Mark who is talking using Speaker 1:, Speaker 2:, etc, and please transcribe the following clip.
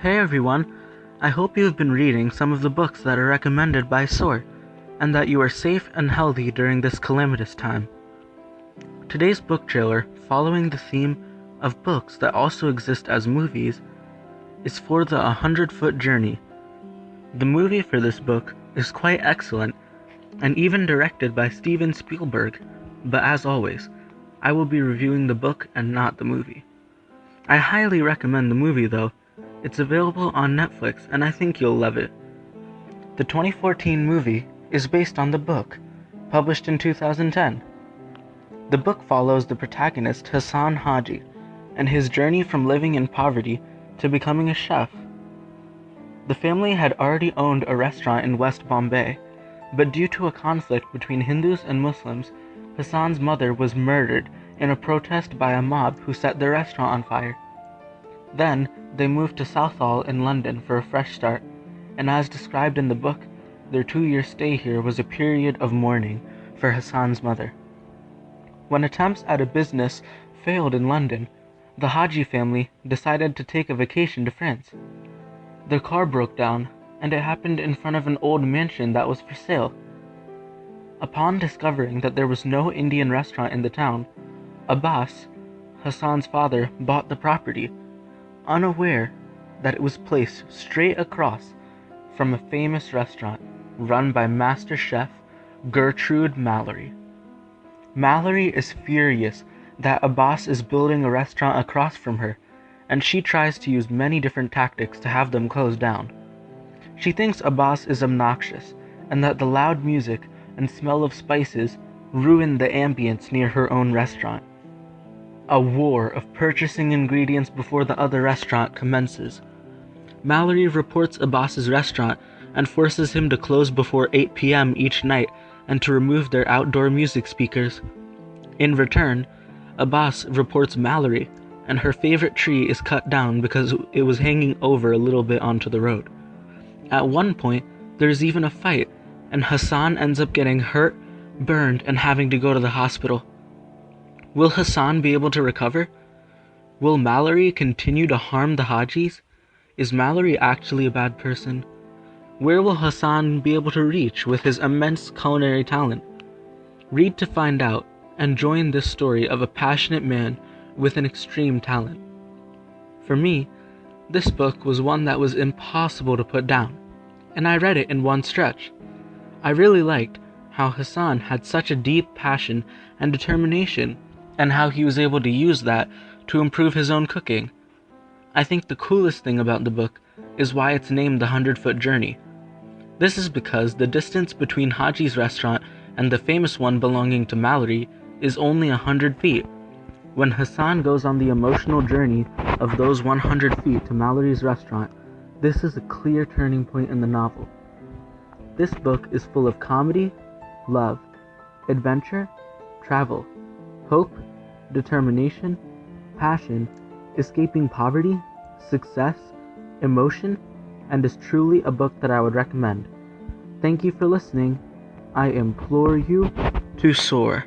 Speaker 1: Hey everyone, I hope you have been reading some of the books that are recommended by SOAR, and that you are safe and healthy during this calamitous time. Today's book trailer, following the theme of books that also exist as movies, is for the 100-Foot Journey. The movie for this book is quite excellent, and even directed by Steven Spielberg, but as always, I will be reviewing the book and not the movie. I highly recommend the movie though. It's available on Netflix, and I think you'll love it. The 2014 movie is based on the book, published in 2010. The book follows the protagonist Hassan Haji and his journey from living in poverty to becoming a chef. The family had already owned a restaurant in West Bombay, but due to a conflict between Hindus and Muslims, Hassan's mother was murdered in a protest by a mob who set their restaurant on fire. Then, they moved to Southall in London for a fresh start, and as described in the book, their 2-year stay here was a period of mourning for Hassan's mother. When attempts at a business failed in London, the Haji family decided to take a vacation to France. Their car broke down, and it happened in front of an old mansion that was for sale. Upon discovering that there was no Indian restaurant in the town, Abbas, Hassan's father, bought the property, unaware that it was placed straight across from a famous restaurant run by Master Chef Gertrude Mallory. Mallory is furious that Abbas is building a restaurant across from her, and she tries to use many different tactics to have them closed down. She thinks Abbas is obnoxious, and that the loud music and smell of spices ruin the ambience near her own restaurant. A war of purchasing ingredients before the other restaurant commences. Mallory reports Abbas's restaurant and forces him to close before 8 p.m. each night and to remove their outdoor music speakers. In return, Abbas reports Mallory, and her favorite tree is cut down because it was hanging over a little bit onto the road. At one point, there's even a fight, and Hassan ends up getting hurt, burned, and having to go to the hospital. Will Hassan be able to recover? Will Mallory continue to harm the Hajis? Is Mallory actually a bad person? Where will Hassan be able to reach with his immense culinary talent? Read to find out, and join this story of a passionate man with an extreme talent. For me, this book was one that was impossible to put down, and I read it in one stretch. I really liked how Hassan had such a deep passion and determination, and how he was able to use that to improve his own cooking. I think the coolest thing about the book is why it's named the 100-Foot Journey. This is because the distance between Haji's restaurant and the famous one belonging to Mallory is only 100 feet. When Hassan goes on the emotional journey of those 100 feet to Mallory's restaurant, this is a clear turning point in the novel. This book is full of comedy, love, adventure, travel, hope, determination, passion, escaping poverty, success, emotion, and is truly a book that I would recommend. Thank you for listening. I implore you to soar.